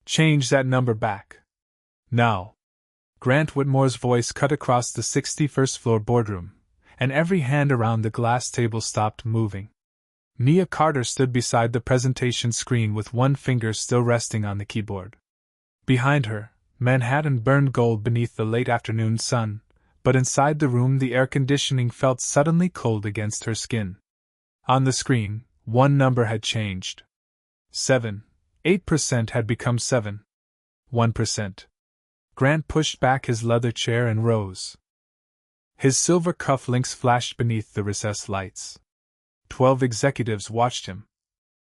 Change that number back. Now. Grant Whitmore's voice cut across the 61st floor boardroom, and every hand around the glass table stopped moving. Nia Carter stood beside the presentation screen with one finger still resting on the keyboard. Behind her, Manhattan burned gold beneath the late afternoon sun, but inside the room the air conditioning felt suddenly cold against her skin. On the screen, one number had changed. 7. 8% had become 7. 1%. Grant pushed back his leather chair and rose. His silver cuff links flashed beneath the recessed lights. 12 executives watched him.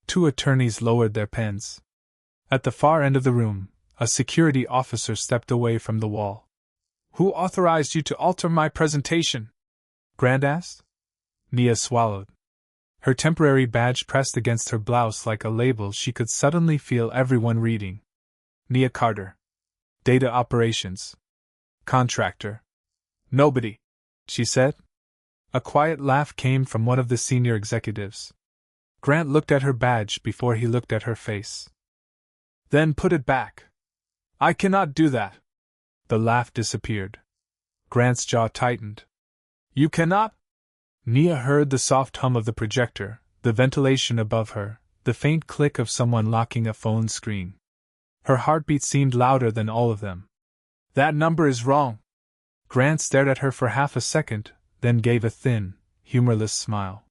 2 attorneys lowered their pens. At the far end of the room, a security officer stepped away from the wall. "Who authorized you to alter my presentation?" Grant asked. Nia swallowed. Her temporary badge pressed against her blouse like a label she could suddenly feel everyone reading. Nia Carter. Data operations. Contractor. "Nobody," she said. A quiet laugh came from one of the senior executives. Grant looked at her badge before he looked at her face. "Then put it back." "I cannot do that." The laugh disappeared. Grant's jaw tightened. "You cannot?" Nia heard the soft hum of the projector, the ventilation above her, the faint click of someone locking a phone screen. Her heartbeat seemed louder than all of them. "That number is wrong." Grant stared at her for half a second, then gave a thin, humorless smile.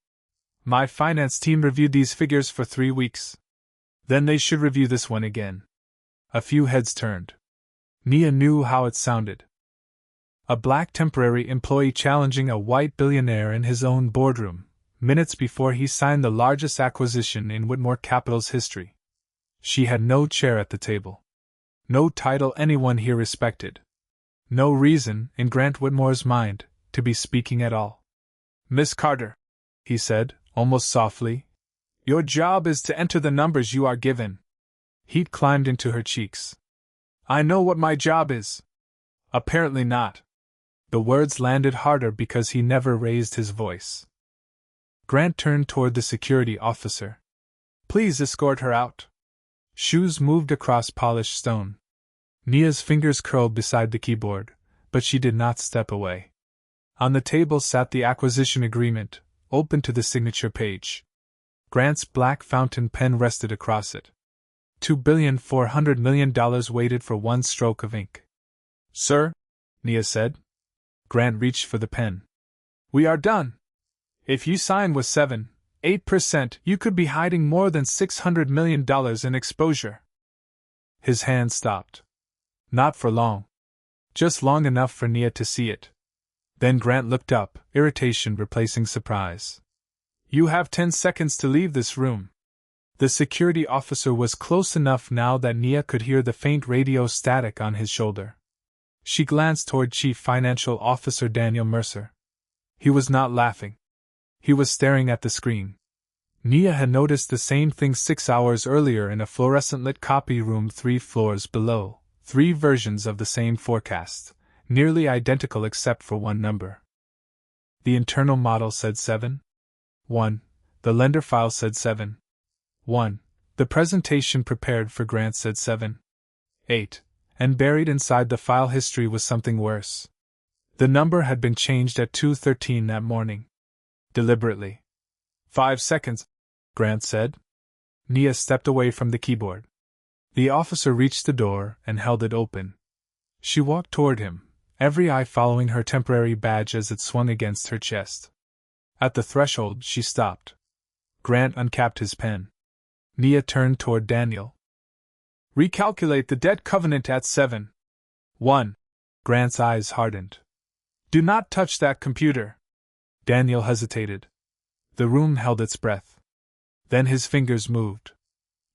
"My finance team reviewed these figures for 3 weeks. Then they should review this one again." A few heads turned. Nia knew how it sounded. A black temporary employee challenging a white billionaire in his own boardroom, minutes before he signed the largest acquisition in Whitmore Capital's history. She had no chair at the table. No title anyone here respected. No reason, in Grant Whitmore's mind, to be speaking at all. "Miss Carter," he said, almost softly, "your job is to enter the numbers you are given." Heat climbed into her cheeks. "I know what my job is." "Apparently not." The words landed harder because he never raised his voice. Grant turned toward the security officer. "Please escort her out." Shoes moved across polished stone. Nia's fingers curled beside the keyboard, but she did not step away. On the table sat the acquisition agreement, open to the signature page. Grant's black fountain pen rested across it. $2,400,000,000 waited for one stroke of ink. "Sir," Nia said. Grant reached for the pen. "We are done. If you sign with 7, 8%, you could be hiding more than $600 million in exposure." His hand stopped. Not for long. Just long enough for Nia to see it. Then Grant looked up, irritation replacing surprise. "You have 10 seconds to leave this room." The security officer was close enough now that Nia could hear the faint radio static on his shoulder. She glanced toward Chief Financial Officer Daniel Mercer. He was not laughing. He was staring at the screen. Nia had noticed the same thing 6 hours earlier in a fluorescent-lit copy room 3 floors below, 3 versions of the same forecast, nearly identical except for one number. The internal model said 7. 1. The lender file said 7. 1. The presentation prepared for Grant said 7. 8. And buried inside the file history was something worse. The number had been changed at 2:13 that morning. Deliberately. 5 seconds, Grant said. Nia stepped away from the keyboard. The officer reached the door and held it open. She walked toward him, every eye following her temporary badge as it swung against her chest. At the threshold, she stopped. Grant uncapped his pen. Nia turned toward Daniel. "Recalculate the debt covenant at 7. 1. Grant's eyes hardened. "Do not touch that computer." Daniel hesitated. The room held its breath. Then his fingers moved.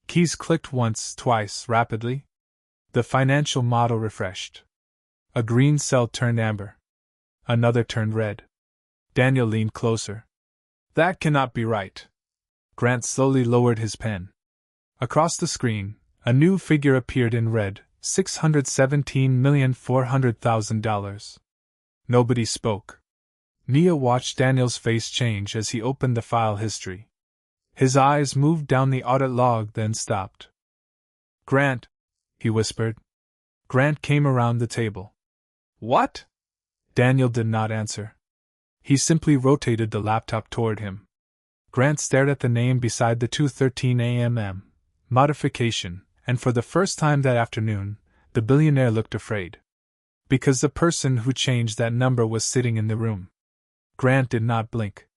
Keys clicked once, twice, rapidly. The financial model refreshed. A green cell turned amber. Another turned red. Daniel leaned closer. "That cannot be right." Grant slowly lowered his pen. Across the screen, a new figure appeared in red, $617,400,000. Nobody spoke. Nia watched Daniel's face change as he opened the file history. His eyes moved down the audit log, then stopped. "Grant," he whispered. Grant came around the table. What? Daniel did not answer. He simply rotated the laptop toward him. Grant stared at the name beside the 2:13 a.m. modification, and for the first time that afternoon, the billionaire looked afraid. Because the person who changed that number was sitting in the room. Grant did not blink.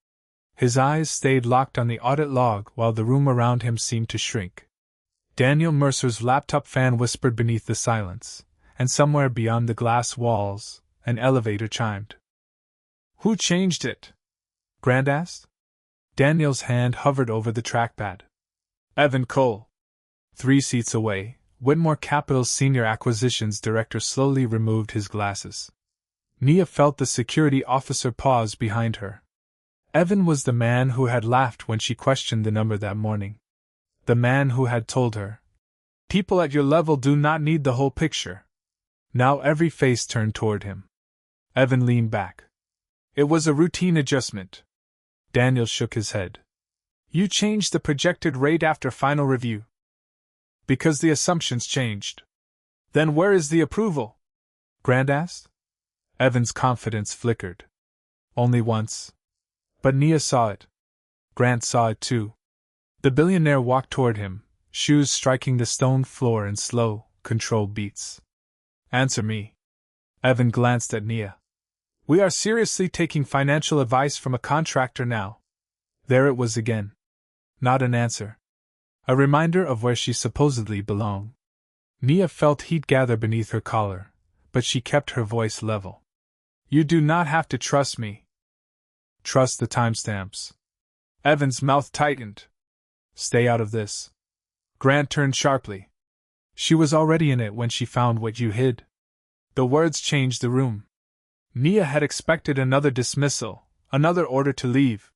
His eyes stayed locked on the audit log while the room around him seemed to shrink. Daniel Mercer's laptop fan whispered beneath the silence, and somewhere beyond the glass walls, an elevator chimed. Who changed it? Grant asked. Daniel's hand hovered over the trackpad. Evan Cole. 3 seats away, Whitmore Capital's senior acquisitions director slowly removed his glasses. Nia felt the security officer pause behind her. Evan was the man who had laughed when she questioned the number that morning. The man who had told her, "People at your level do not need the whole picture." Now every face turned toward him. Evan leaned back. It was a routine adjustment. Daniel shook his head. You changed the projected rate after final review. Because the assumptions changed. Then where is the approval? Grant asked. Evan's confidence flickered. Only once. But Nia saw it. Grant saw it too. The billionaire walked toward him, shoes striking the stone floor in slow, controlled beats. Answer me. Evan glanced at Nia. We are seriously taking financial advice from a contractor now. There it was again. Not an answer. A reminder of where she supposedly belonged. Nia felt heat gather beneath her collar, but she kept her voice level. You do not have to trust me. Trust the timestamps. Evan's mouth tightened. Stay out of this. Grant turned sharply. She was already in it when she found what you hid. The words changed the room. Nia had expected another dismissal, another order to leave.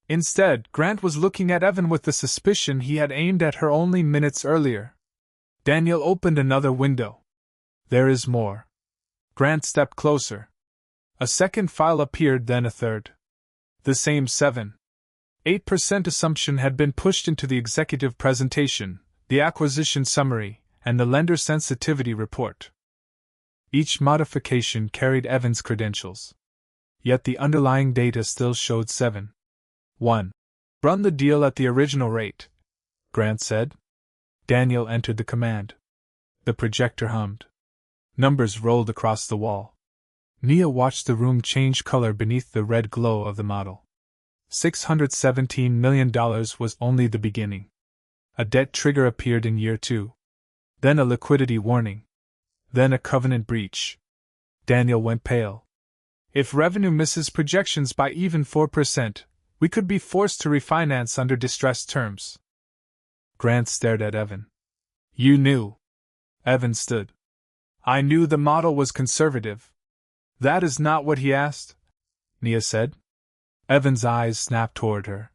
Instead, Grant was looking at Evan with the suspicion he had aimed at her only minutes earlier. Daniel opened another window. There is more. Grant stepped closer. A second file appeared, then a third. The same 7.8% assumption had been pushed into the executive presentation, the acquisition summary, and the lender sensitivity report. Each modification carried Evan's credentials. Yet the underlying data still showed 7.1. Run the deal at the original rate, Grant said. Daniel entered the command. The projector hummed. Numbers rolled across the wall. Nia watched the room change color beneath the red glow of the model. $617 million was only the beginning. A debt trigger appeared in year 2. Then a liquidity warning. Then a covenant breach. Daniel went pale. If revenue misses projections by even 4%, we could be forced to refinance under distressed terms. Grant stared at Evan. You knew. Evan stood. I knew the model was conservative. That is not what he asked, Nia said. Evan's eyes snapped toward her.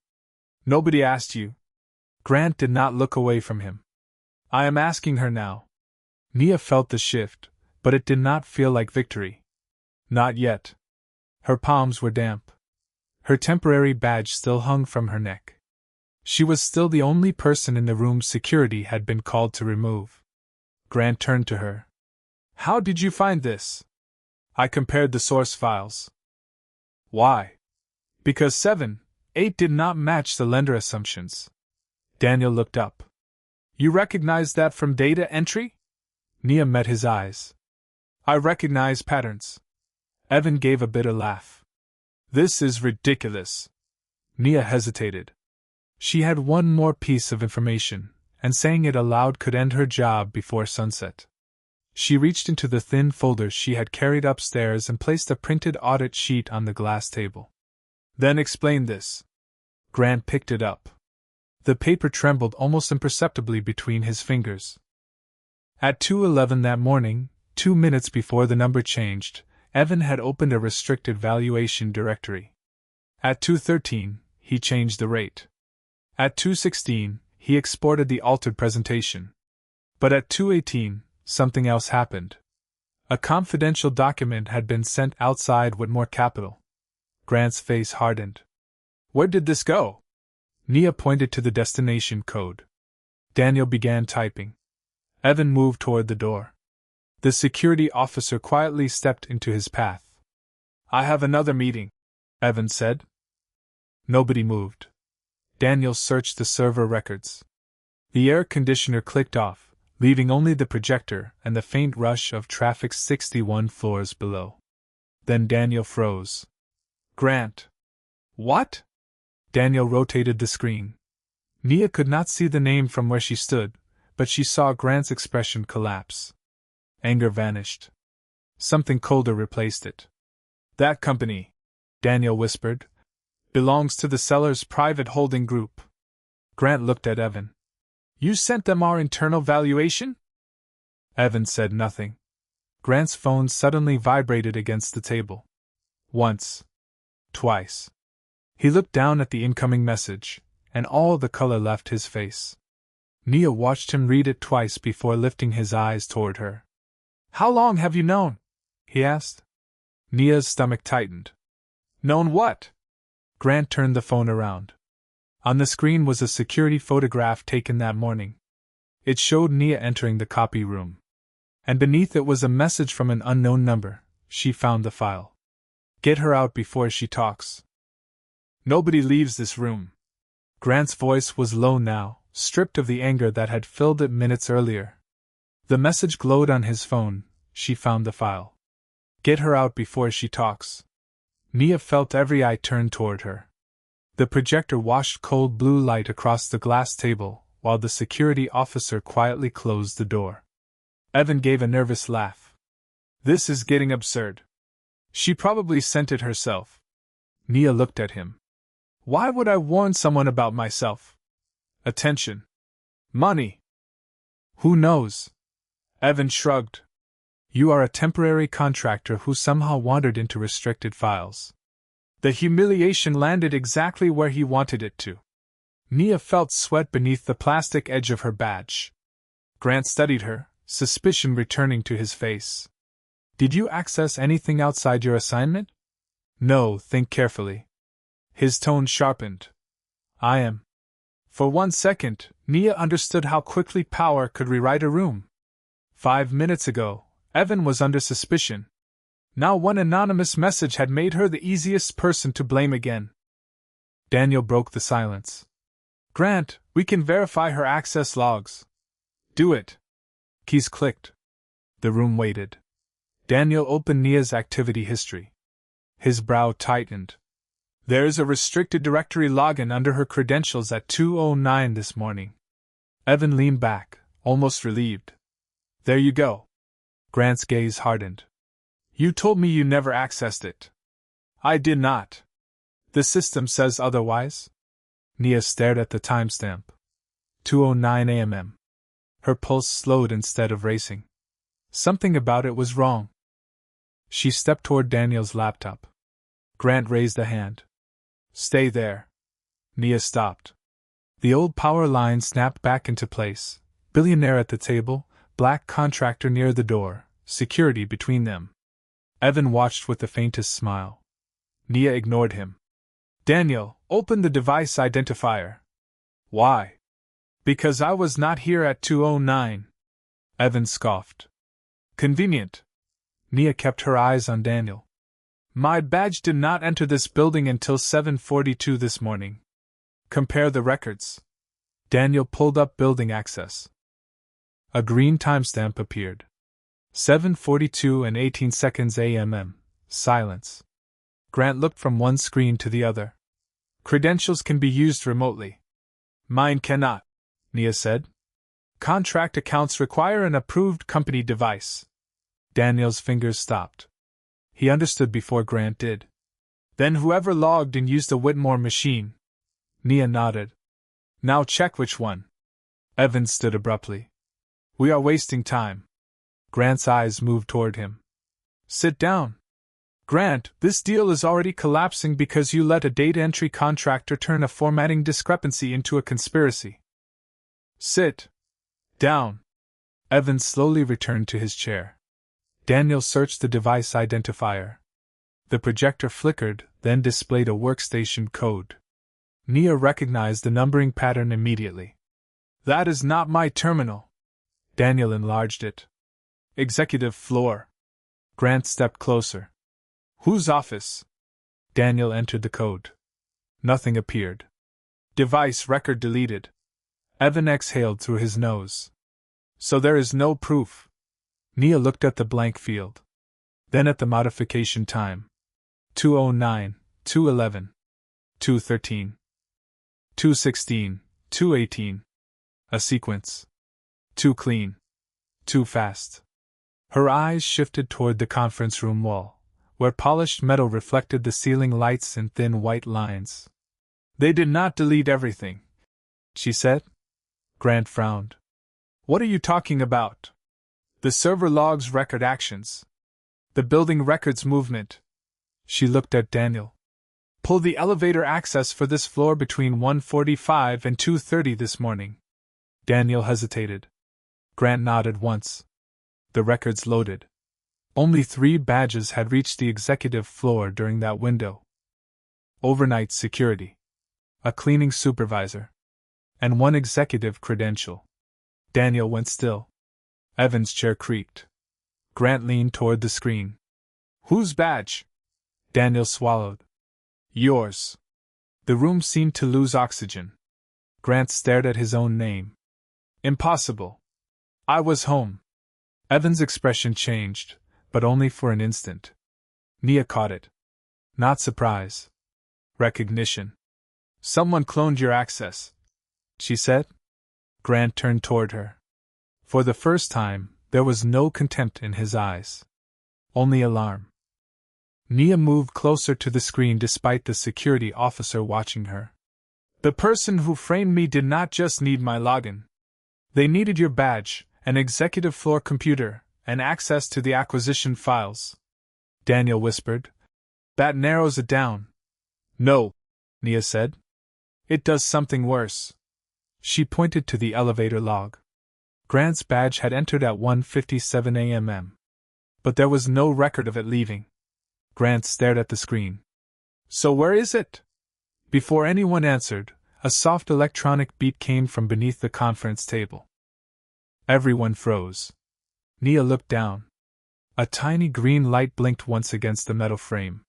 Nobody asked you. Grant did not look away from him. I am asking her now. Nia felt the shift, but it did not feel like victory. Not yet. Her palms were damp. Her temporary badge still hung from her neck. She was still the only person in the room security had been called to remove. Grant turned to her. How did you find this? I compared the source files. Why? Because 7.8 did not match the lender assumptions. Daniel looked up. You recognize that from data entry? Nia met his eyes. I recognize patterns. Evan gave a bitter laugh. This is ridiculous. Nia hesitated. She had one more piece of information, and saying it aloud could end her job before sunset. She reached into the thin folder she had carried upstairs and placed a printed audit sheet on the glass table. Then explain this. Grant picked it up. The paper trembled almost imperceptibly between his fingers. At 2:11 that morning, 2 minutes before the number changed, Evan had opened a restricted valuation directory. At 2:13, he changed the rate. At 2:16, he exported the altered presentation. But at 2:18, something else happened. A confidential document had been sent outside Whitmore Capital. Grant's face hardened. Where did this go? Nia pointed to the destination code. Daniel began typing. Evan moved toward the door. The security officer quietly stepped into his path. "I have another meeting," Evan said. Nobody moved. Daniel searched the server records. The air conditioner clicked off, leaving only the projector and the faint rush of traffic 61 floors below. Then Daniel froze. "Grant." "What?" Daniel rotated the screen. Nia could not see the name from where she stood, but she saw Grant's expression collapse. Anger vanished. Something colder replaced it. "That company," Daniel whispered, "belongs to the seller's private holding group." Grant looked at Evan. "You sent them our internal valuation?" Evan said nothing. Grant's phone suddenly vibrated against the table. Once. Twice. He looked down at the incoming message, and all the color left his face. Nia watched him read it twice before lifting his eyes toward her. "How long have you known?" he asked. Nia's stomach tightened. "Known what?" Grant turned the phone around. On the screen was a security photograph taken that morning. It showed Nia entering the copy room. And beneath it was a message from an unknown number. She found the file. "Get her out before she talks." "Nobody leaves this room." Grant's voice was low now, stripped of the anger that had filled it minutes earlier. The message glowed on his phone. She found the file. "Get her out before she talks." Nia felt every eye turn toward her. The projector washed cold blue light across the glass table, while the security officer quietly closed the door. Evan gave a nervous laugh. "This is getting absurd. She probably sent it herself." Nia looked at him. "Why would I warn someone about myself? Attention. Money. Who knows?" Evan shrugged. "You are a temporary contractor who somehow wandered into restricted files." The humiliation landed exactly where he wanted it to. Nia felt sweat beneath the plastic edge of her badge. Grant studied her, suspicion returning to his face. "Did you access anything outside your assignment?" "No, think carefully." His tone sharpened. "I am." For 1 second, Nia understood how quickly power could rewrite a room. 5 minutes ago, Evan was under suspicion. Now one anonymous message had made her the easiest person to blame again. Daniel broke the silence. "Grant, we can verify her access logs." "Do it." Keys clicked. The room waited. Daniel opened Nia's activity history. His brow tightened. "There is a restricted directory login under her credentials at 2:09 this morning." Evan leaned back, almost relieved. "There you go." Grant's gaze hardened. "You told me you never accessed it." "I did not." "The system says otherwise." Nia stared at the timestamp. 2:09 a.m. Her pulse slowed instead of racing. Something about it was wrong. She stepped toward Daniel's laptop. Grant raised a hand. "Stay there." Nia stopped. The old power line snapped back into place. Billionaire at the table, black contractor near the door, security between them. Evan watched with the faintest smile. Nia ignored him. "Daniel, open the device identifier." "Why?" "Because I was not here at 2:09. Evan scoffed. "Convenient." Nia kept her eyes on Daniel. "My badge did not enter this building until 7:42 this morning. Compare the records." Daniel pulled up building access. A green timestamp appeared. 7:42 and 18 seconds a.m. Silence. Grant looked from one screen to the other. "Credentials can be used remotely." "Mine cannot," Nia said. "Contract accounts require an approved company device." Daniel's fingers stopped. He understood before Grant did. "Then whoever logged in used a Whitmore machine." Nia nodded. "Now check which one." Evan stood abruptly. "We are wasting time." Grant's eyes moved toward him. "Sit down." "Grant, this deal is already collapsing because you let a data entry contractor turn a formatting discrepancy into a conspiracy." "Sit down." Evan slowly returned to his chair. Daniel searched the device identifier. The projector flickered, then displayed a workstation code. Nia recognized the numbering pattern immediately. "That is not my terminal." Daniel enlarged it. Executive floor. Grant stepped closer. Whose office? Daniel entered the code. Nothing appeared. Device record deleted. Evan exhaled through his nose. So there is no proof. Nia looked at the blank field. Then at the modification time. 2:09, 2:11, 2:13, 2:16, 2:18. A sequence. Too clean. Too fast. Her eyes shifted toward the conference room wall, where polished metal reflected the ceiling lights in thin white lines. They did not delete everything, she said. Grant frowned. What are you talking about? The server logs record actions. The building records movement. She looked at Daniel. Pull the elevator access for this floor between 1:45 and 2:30 this morning. Daniel hesitated. Grant nodded once. The records loaded. Only 3 badges had reached the executive floor during that window. Overnight security. A cleaning supervisor. And 1 executive credential. Daniel went still. Evan's chair creaked. Grant leaned toward the screen. Whose badge? Daniel swallowed. Yours. The room seemed to lose oxygen. Grant stared at his own name. Impossible. I was home. Evan's expression changed, but only for an instant. Nia caught it. Not surprise. Recognition. Someone cloned your access, she said. Grant turned toward her. For the first time, there was no contempt in his eyes. Only alarm. Nia moved closer to the screen despite the security officer watching her. The person who framed me did not just need my login. They needed your badge, an executive floor computer, and access to the acquisition files. Daniel whispered. That narrows it down. No, Nia said. It does something worse. She pointed to the elevator log. Grant's badge had entered at 1:57 a.m. But there was no record of it leaving. Grant stared at the screen. So where is it? Before anyone answered, a soft electronic beat came from beneath the conference table. Everyone froze. Nia looked down. A tiny green light blinked once against the metal frame.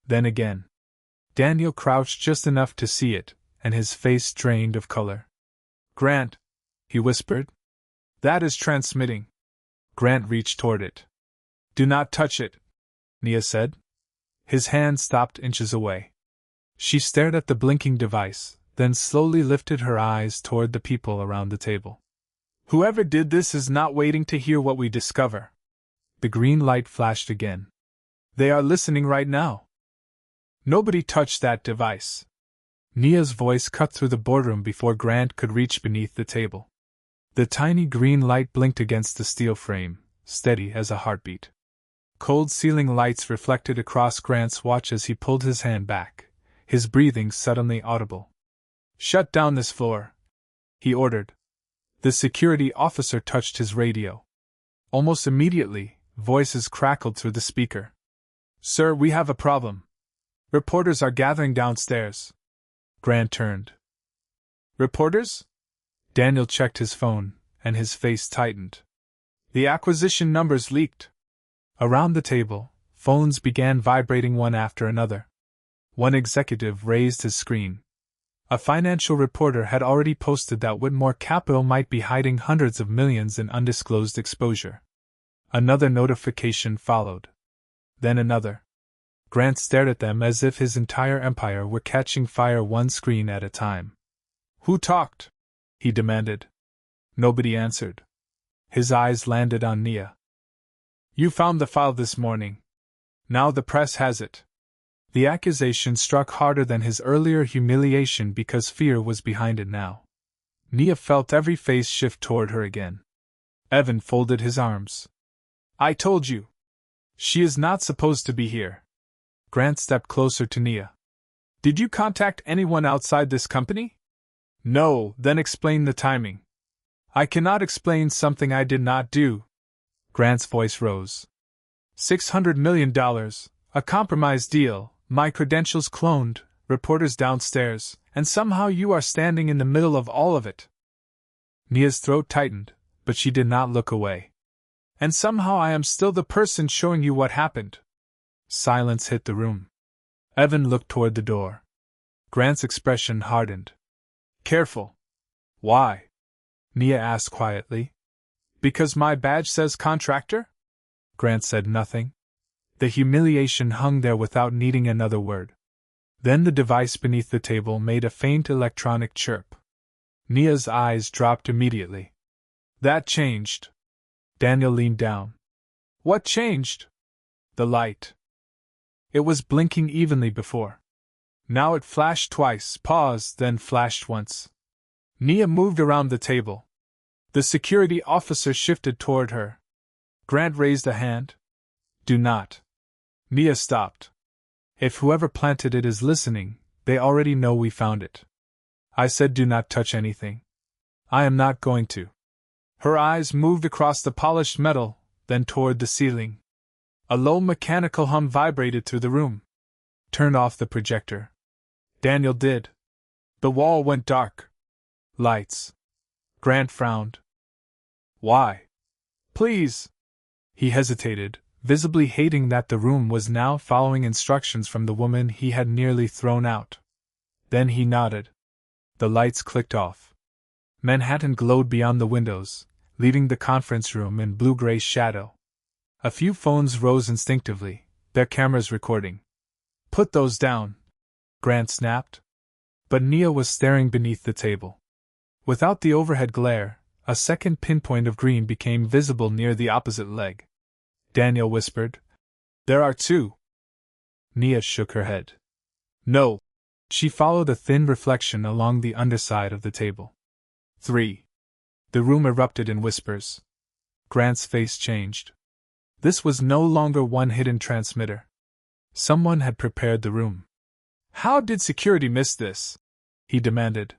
Then again. Daniel crouched just enough to see it, and his face drained of color. Grant, he whispered. That is transmitting. Grant reached toward it. Do not touch it, Nia said. His hand stopped inches away. She stared at the blinking device, then slowly lifted her eyes toward the people around the table. Whoever did this is not waiting to hear what we discover. The green light flashed again. They are listening right now. Nobody touched that device. Nia's voice cut through the boardroom before Grant could reach beneath the table. The tiny green light blinked against the steel frame, steady as a heartbeat. Cold ceiling lights reflected across Grant's watch as he pulled his hand back, his breathing suddenly audible. Shut down this floor, he ordered. The security officer touched his radio. Almost immediately, voices crackled through the speaker. Sir, we have a problem. Reporters are gathering downstairs. Grant turned. Reporters? Daniel checked his phone, and his face tightened. The acquisition numbers leaked. Around the table, phones began vibrating one after another. One executive raised his screen. A financial reporter had already posted that Whitmore Capital might be hiding hundreds of millions in undisclosed exposure. Another notification followed. Then another. Grant stared at them as if his entire empire were catching fire one screen at a time. Who talked? He demanded. Nobody answered. His eyes landed on Nia. You found the file this morning. Now the press has it. The accusation struck harder than his earlier humiliation because fear was behind it now. Nia felt every face shift toward her again. Evan folded his arms. I told you. She is not supposed to be here. Grant stepped closer to Nia. Did you contact anyone outside this company? No, then explain the timing. I cannot explain something I did not do. Grant's voice rose. $600 million, a compromise deal, my credentials cloned, reporters downstairs, and somehow you are standing in the middle of all of it. Nia's throat tightened, but she did not look away. And somehow I am still the person showing you what happened. Silence hit the room. Evan looked toward the door. Grant's expression hardened. Careful. Why? Nia asked quietly. Because my badge says contractor? Grant said nothing. The humiliation hung there without needing another word. Then the device beneath the table made a faint electronic chirp. Nia's eyes dropped immediately. That changed. Daniel leaned down. What changed? The light. It was blinking evenly before. Now it flashed twice, paused, then flashed once. Nia moved around the table. The security officer shifted toward her. Grant raised a hand. Do not. Nia stopped. If whoever planted it is listening, they already know we found it. I said do not touch anything. I am not going to. Her eyes moved across the polished metal, then toward the ceiling. A low mechanical hum vibrated through the room. Turn off the projector. Daniel did. The wall went dark. Lights. Grant frowned. Why? Please. He hesitated, visibly hating that the room was now following instructions from the woman he had nearly thrown out. Then he nodded. The lights clicked off. Manhattan glowed beyond the windows, leaving the conference room in blue-gray shadow. A few phones rose instinctively, their cameras recording. Put those down, Grant snapped. But Nia was staring beneath the table. Without the overhead glare, a second pinpoint of green became visible near the opposite leg. Daniel whispered, There are two. Nia shook her head. No. She followed a thin reflection along the underside of the table. 3. The room erupted in whispers. Grant's face changed. This was no longer one hidden transmitter. Someone had prepared the room. How did security miss this? He demanded.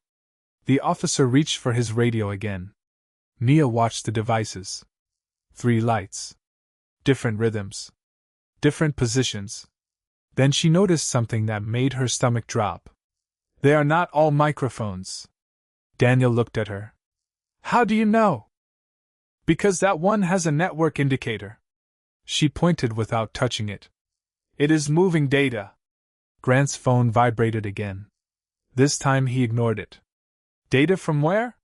The officer reached for his radio again. Nia watched the devices. 3 lights. Different rhythms. Different positions. Then she noticed something that made her stomach drop. They are not all microphones. Daniel looked at her. How do you know? Because that one has a network indicator. She pointed without touching it. It is moving data. Grant's phone vibrated again. This time he ignored it. Data from where?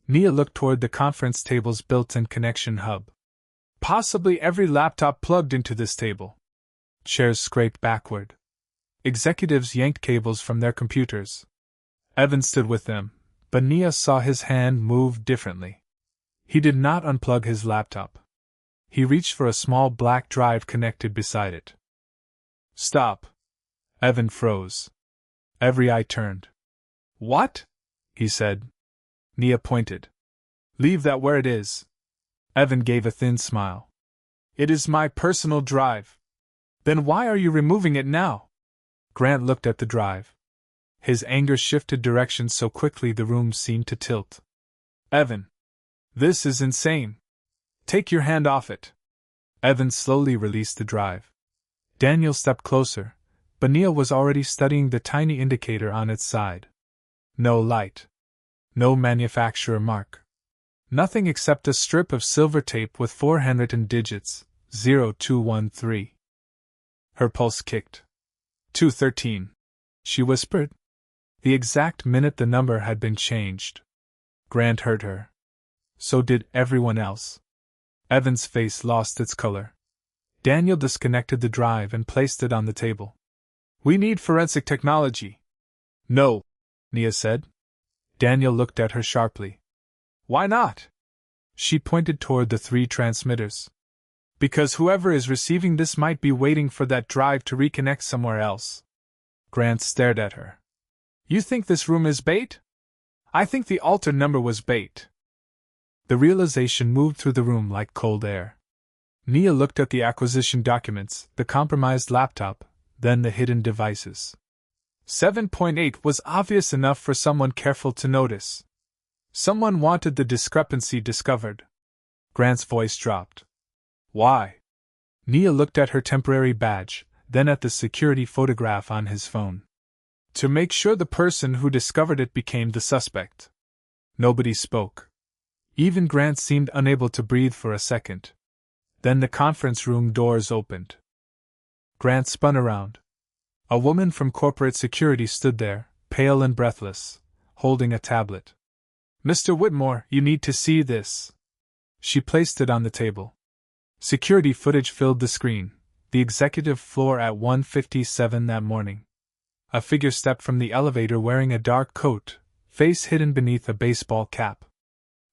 Nia looked toward the conference table's built-in connection hub. Possibly every laptop plugged into this table. Chairs scraped backward. Executives yanked cables from their computers. Evan stood with them, but Nia saw his hand move differently. He did not unplug his laptop. He reached for a small black drive connected beside it. Stop. Evan froze. Every eye turned. What? He said. Nia pointed. Leave that where it is. Evan gave a thin smile. It is my personal drive. Then why are you removing it now? Grant looked at the drive. His anger shifted direction so quickly the room seemed to tilt. Evan. This is insane. Take your hand off it. Evan slowly released the drive. Daniel stepped closer, but Nia was already studying the tiny indicator on its side. No light. No manufacturer mark. Nothing except a strip of silver tape with 4 handwritten digits, 0213. Her pulse kicked. 213. She whispered. The exact minute the number had been changed. Grant heard her. So did everyone else. Evan's face lost its color. Daniel disconnected the drive and placed it on the table. We need forensic technology. No, Nia said. Daniel looked at her sharply. Why not? She pointed toward the 3 transmitters. Because whoever is receiving this might be waiting for that drive to reconnect somewhere else. Grant stared at her. You think this room is bait? I think the altered number was bait. The realization moved through the room like cold air. Nia looked at the acquisition documents, the compromised laptop, then the hidden devices. 7.8 was obvious enough for someone careful to notice. Someone wanted the discrepancy discovered. Grant's voice dropped. Why? Nia looked at her temporary badge, then at the security photograph on his phone. To make sure the person who discovered it became the suspect. Nobody spoke. Even Grant seemed unable to breathe for a second. Then the conference room doors opened. Grant spun around. A woman from corporate security stood there, pale and breathless, holding a tablet. "Mr. Whitmore, you need to see this." She placed it on the table. Security footage filled the screen. The executive floor at 1:57 that morning. A figure stepped from the elevator wearing a dark coat, face hidden beneath a baseball cap.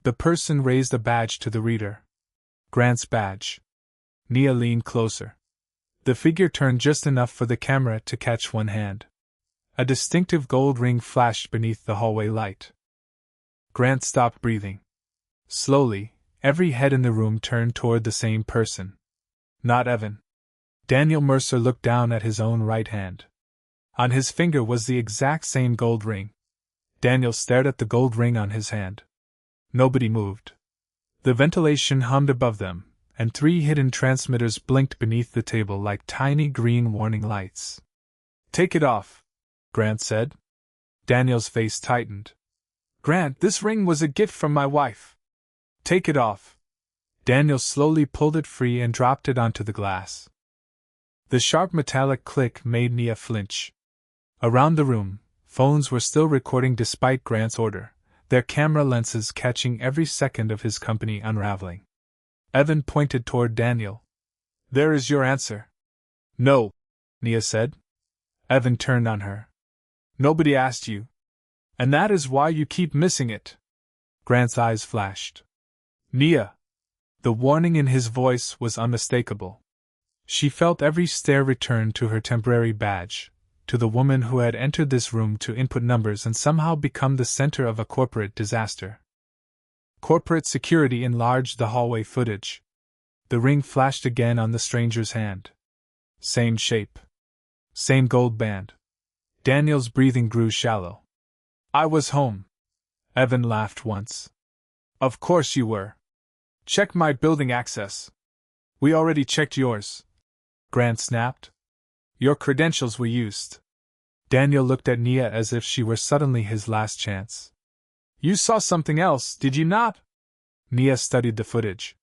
The person raised a badge to the reader. Grant's badge. Nia leaned closer. The figure turned just enough for the camera to catch one hand. A distinctive gold ring flashed beneath the hallway light. Grant stopped breathing. Slowly, every head in the room turned toward the same person. Not Evan. Daniel Mercer looked down at his own right hand. On his finger was the exact same gold ring. Daniel stared at the gold ring on his hand. Nobody moved. The ventilation hummed above them, and 3 hidden transmitters blinked beneath the table like tiny green warning lights. "Take it off," Grant said. Daniel's face tightened. "Grant, this ring was a gift from my wife." "Take it off." Daniel slowly pulled it free and dropped it onto the glass. The sharp metallic click made Nia flinch. Around the room, phones were still recording despite Grant's order, their camera lenses catching every second of his company unraveling. Evan pointed toward Daniel. "There is your answer." "No," Nia said. Evan turned on her. "Nobody asked you. And that is why you keep missing it." Grant's eyes flashed. "Nia!" The warning in his voice was unmistakable. She felt every stare return to her temporary badge, to the woman who had entered this room to input numbers and somehow become the center of a corporate disaster. Corporate security enlarged the hallway footage. The ring flashed again on the stranger's hand. Same shape. Same gold band. Daniel's breathing grew shallow. "I was home." Evan laughed once. "Of course you were. Check my building access." "We already checked yours," Grant snapped. "Your credentials were used." Daniel looked at Nia as if she were suddenly his last chance. "You saw something else, did you not?" Nia studied the footage.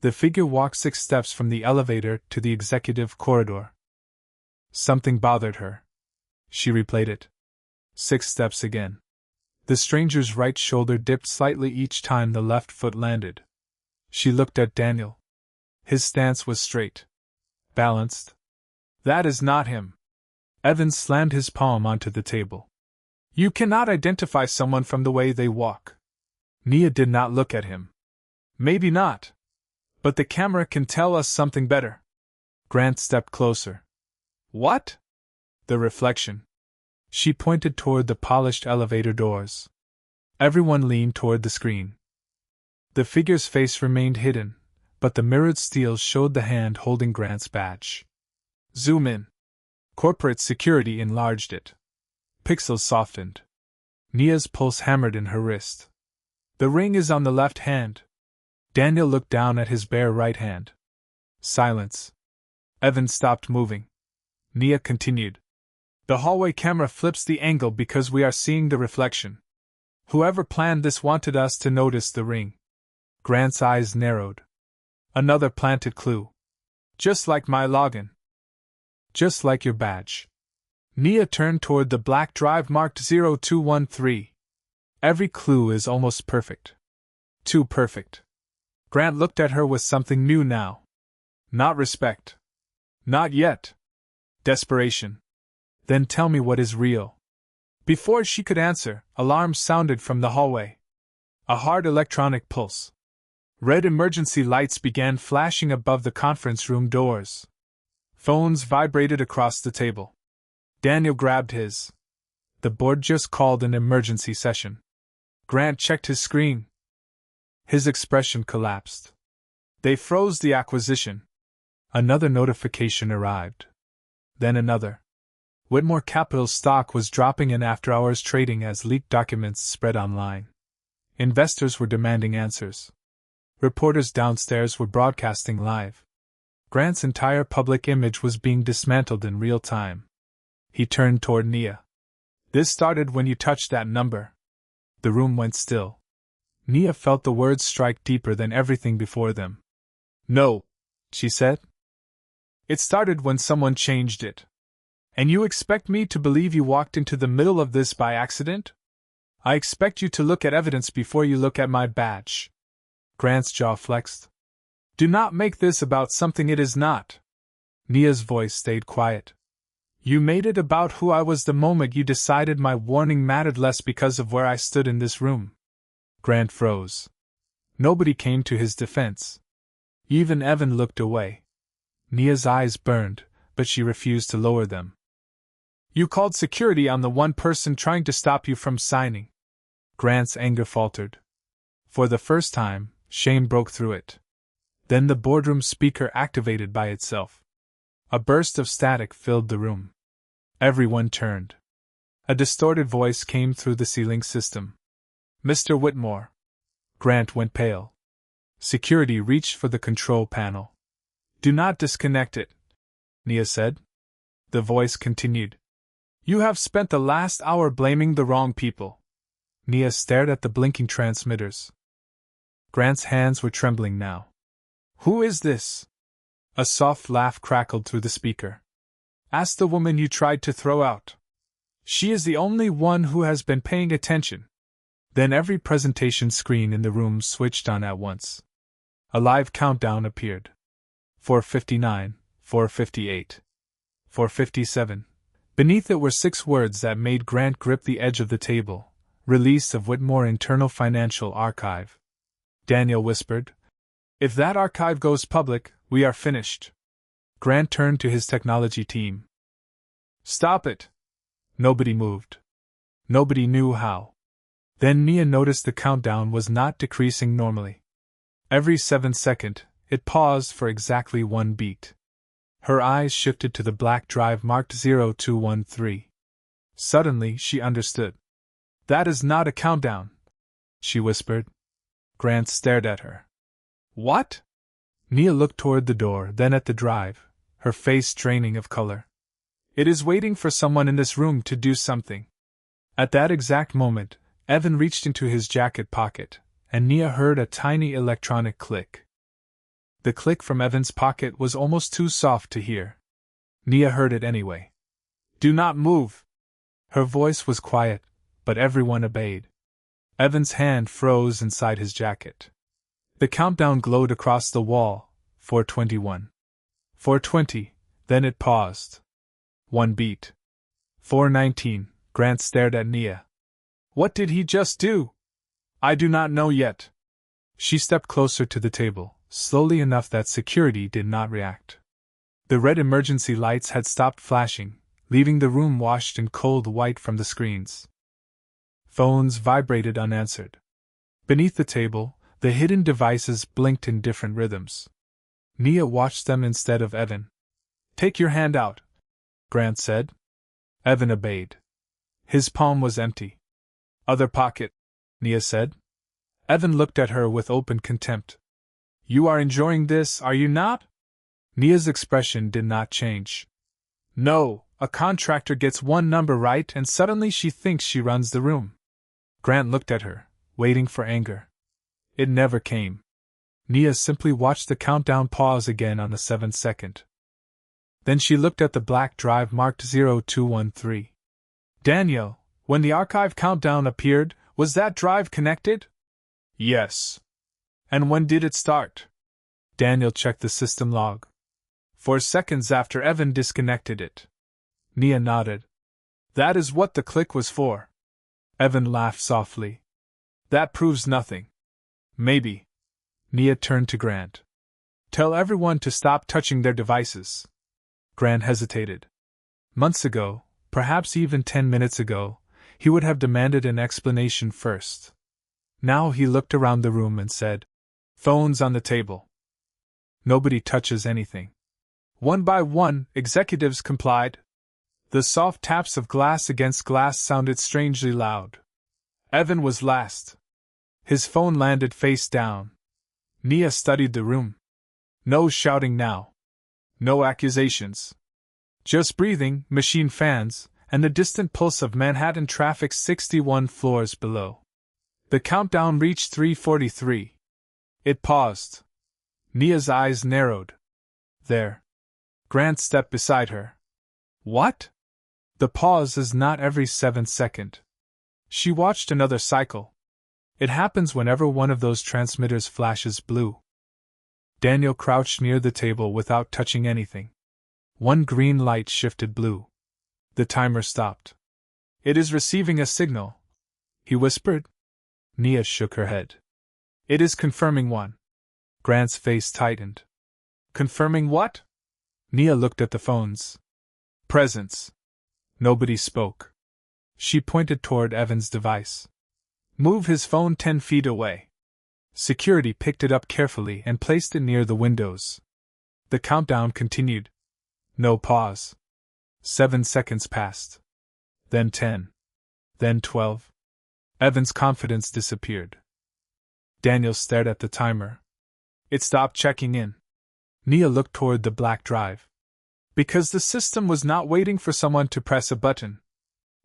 The figure walked 6 steps from the elevator to the executive corridor. Something bothered her. She replayed it. 6 steps again. The stranger's right shoulder dipped slightly each time the left foot landed. She looked at Daniel. His stance was straight. Balanced. "That is not him." Evans slammed his palm onto the table. "You cannot identify someone from the way they walk." Nia did not look at him. "Maybe not. But the camera can tell us something better." Grant stepped closer. "What?" "The reflection." She pointed toward the polished elevator doors. Everyone leaned toward the screen. The figure's face remained hidden, but the mirrored steel showed the hand holding Grant's badge. "Zoom in." Corporate security enlarged it. Pixels softened. Nia's pulse hammered in her wrist. "The ring is on the left hand." Daniel looked down at his bare right hand. Silence. Evan stopped moving. Nia continued. "The hallway camera flips the angle because we are seeing the reflection. Whoever planned this wanted us to notice the ring." Grant's eyes narrowed. "Another planted clue. Just like my login. Just like your badge." Nia turned toward the black drive marked 0213. "Every clue is almost perfect. Too perfect." Grant looked at her with something new now. Not respect. Not yet. Desperation. "Then tell me what is real." Before she could answer, alarms sounded from the hallway. A hard electronic pulse. Red emergency lights began flashing above the conference room doors. Phones vibrated across the table. Daniel grabbed his. The board just called an emergency session. Grant checked his screen. His expression collapsed. "They froze the acquisition." Another notification arrived. Then another. Whitmore Capital's stock was dropping in after-hours trading as leaked documents spread online. Investors were demanding answers. Reporters downstairs were broadcasting live. Grant's entire public image was being dismantled in real time. He turned toward Nia. "This started when you touched that number." The room went still. Nia felt the words strike deeper than everything before them. No, she said. It started when someone changed it. And you expect me to believe you walked into the middle of this by accident? I expect you to look at evidence before you look at my badge. Grant's jaw flexed. Do not make this about something it is not. Nia's voice stayed quiet. You made it about who I was the moment you decided my warning mattered less because of where I stood in this room. Grant froze. Nobody came to his defense. Even Evan looked away. Nia's eyes burned, but she refused to lower them. You called security on the one person trying to stop you from signing. Grant's anger faltered. For the first time, shame broke through it. Then the boardroom speaker activated by itself. A burst of static filled the room. Everyone turned. A distorted voice came through the ceiling system. Mr. Whitmore. Grant went pale. Security reached for the control panel. Do not disconnect it, Nia said. The voice continued. You have spent the last hour blaming the wrong people. Nia stared at the blinking transmitters. Grant's hands were trembling now. Who is this? A soft laugh crackled through the speaker. Ask the woman you tried to throw out. She is the only one who has been paying attention. Then every presentation screen in the room switched on at once. A live countdown appeared. 4:59, 4:58, 4:57. Beneath it were 6 words that made Grant grip the edge of the table. Release of Whitmore Internal Financial Archive. Daniel whispered. If that archive goes public, we are finished. Grant turned to his technology team. Stop it! Nobody moved. Nobody knew how. Then Nia noticed the countdown was not decreasing normally. Every 7th second, it paused for exactly 1 beat. Her eyes shifted to the black drive marked 0213. Suddenly, she understood. That is not a countdown, she whispered. Grant stared at her. What? Nia looked toward the door, then at the drive, her face draining of color. It is waiting for someone in this room to do something. At that exact moment, Evan reached into his jacket pocket, and Nia heard a tiny electronic click. The click from Evan's pocket was almost too soft to hear. Nia heard it anyway. Do not move! Her voice was quiet, but everyone obeyed. Evan's hand froze inside his jacket. The countdown glowed across the wall. 4:21. 4:20, then it paused. 1 beat. 4:19, Grant stared at Nia. What did he just do? I do not know yet. She stepped closer to the table, slowly enough that security did not react. The red emergency lights had stopped flashing, leaving the room washed in cold white from the screens. Phones vibrated unanswered. Beneath the table, the hidden devices blinked in different rhythms. Nia watched them instead of Evan. Take your hand out, Grant said. Evan obeyed. His palm was empty. Other pocket, Nia said. Evan looked at her with open contempt. You are enjoying this, are you not? Nia's expression did not change. No, a contractor gets one number right and suddenly she thinks she runs the room. Grant looked at her, waiting for anger. It never came. Nia simply watched the countdown pause again on the 7th second. Then she looked at the black drive marked 0213. Daniel, when the archive countdown appeared, was that drive connected? Yes. And when did it start? Daniel checked the system log. 4 seconds after Evan disconnected it. Nia nodded. That is what the click was for. Evan laughed softly. That proves nothing. Maybe. Nia turned to Grant. Tell everyone to stop touching their devices. Grant hesitated. Months ago, perhaps even 10 minutes ago, he would have demanded an explanation first. Now he looked around the room and said, Phones on the table. Nobody touches anything. One by one, executives complied. The soft taps of glass against glass sounded strangely loud. Evan was last. His phone landed face down. Nia studied the room. No shouting now. No accusations. Just breathing, machine fans, and the distant pulse of Manhattan traffic 61 floors below. The countdown reached 3:43. It paused. Nia's eyes narrowed. There. Grant stepped beside her. What? The pause is not every 7th second. She watched another cycle. It happens whenever one of those transmitters flashes blue. Daniel crouched near the table without touching anything. One green light shifted blue. The timer stopped. It is receiving a signal, he whispered. Nia shook her head. It is confirming one. Grant's face tightened. Confirming what? Nia looked at the phones. Presence. Nobody spoke. She pointed toward Evan's device. Move his phone 10 feet away. Security picked it up carefully and placed it near the windows. The countdown continued. No pause. 7 seconds passed. Then 10. Then 12. Evan's confidence disappeared. Daniel stared at the timer. It stopped checking in. Nia looked toward the black drive. Because the system was not waiting for someone to press a button.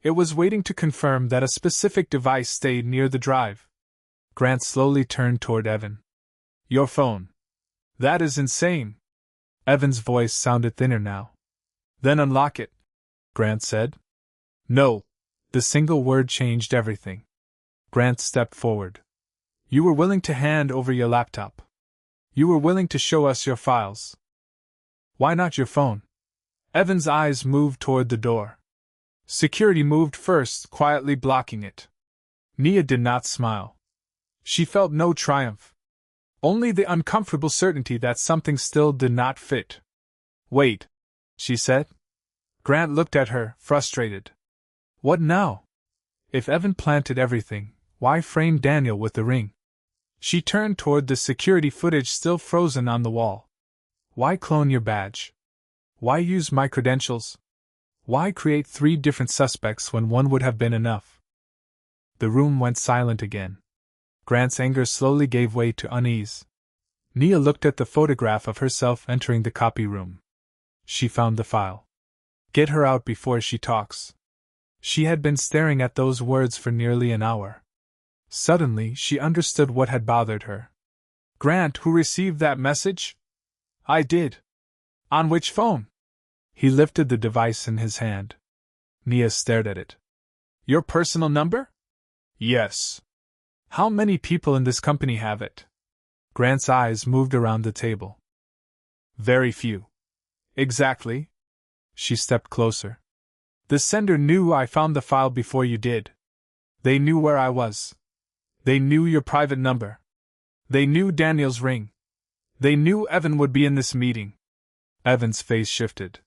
It was waiting to confirm that a specific device stayed near the drive. Grant slowly turned toward Evan. Your phone. That is insane. Evan's voice sounded thinner now. Then unlock it, Grant said. No. The single word changed everything. Grant stepped forward. You were willing to hand over your laptop. You were willing to show us your files. Why not your phone? Evan's eyes moved toward the door. Security moved first, quietly blocking it. Nia did not smile. She felt no triumph. Only the uncomfortable certainty that something still did not fit. Wait, she said. Grant looked at her, frustrated. What now? If Evan planted everything, why frame Daniel with the ring? She turned toward the security footage still frozen on the wall. Why clone your badge? Why use my credentials? Why create 3 different suspects when one would have been enough? The room went silent again. Grant's anger slowly gave way to unease. Nia looked at the photograph of herself entering the copy room. She found the file. Get her out before she talks. She had been staring at those words for nearly an hour. Suddenly, she understood what had bothered her. Grant, who received that message? I did. On which phone? He lifted the device in his hand. Nia stared at it. Your personal number? Yes. How many people in this company have it? Grant's eyes moved around the table. Very few. Exactly. She stepped closer. The sender knew I found the file before you did. They knew where I was. They knew your private number. They knew Daniel's ring. They knew Evan would be in this meeting. Evan's face shifted.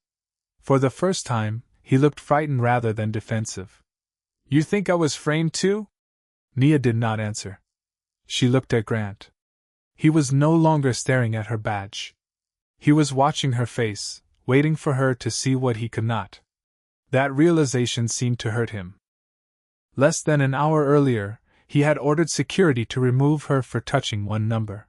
For the first time, he looked frightened rather than defensive. You think I was framed too? Nia did not answer. She looked at Grant. He was no longer staring at her badge. He was watching her face, waiting for her to see what he could not. That realization seemed to hurt him. Less than an hour earlier, he had ordered security to remove her for touching one number.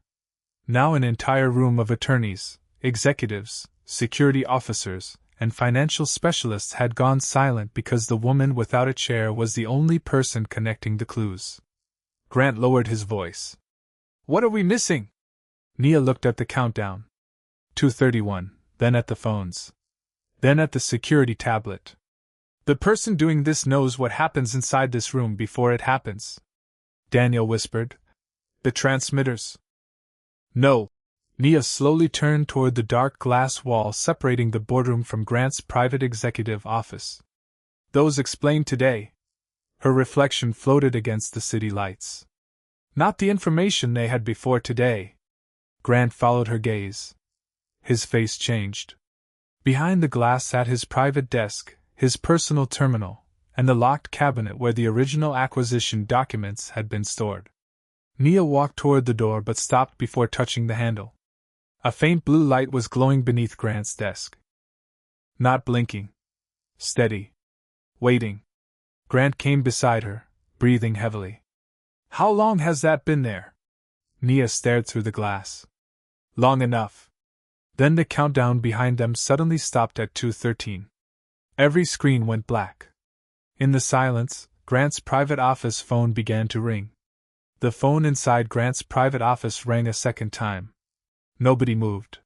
Now an entire room of attorneys, executives, security officers, and financial specialists had gone silent because the woman without a chair was the only person connecting the clues. Grant lowered his voice. What are we missing? Nia looked at the countdown. 2:31, then at the phones. Then at the security tablet. The person doing this knows what happens inside this room before it happens. Daniel whispered. The transmitters. No. Nia slowly turned toward the dark glass wall separating the boardroom from Grant's private executive office. Those explained today. Her reflection floated against the city lights. Not the information they had before today. Grant followed her gaze. His face changed. Behind the glass sat his private desk, his personal terminal, and the locked cabinet where the original acquisition documents had been stored. Nia walked toward the door but stopped before touching the handle. A faint blue light was glowing beneath Grant's desk. Not blinking. Steady. Waiting. Grant came beside her, breathing heavily. How long has that been there? Nia stared through the glass. Long enough. Then the countdown behind them suddenly stopped at 2:13. Every screen went black. In the silence, Grant's private office phone began to ring. The phone inside Grant's private office rang a second time. Nobody moved.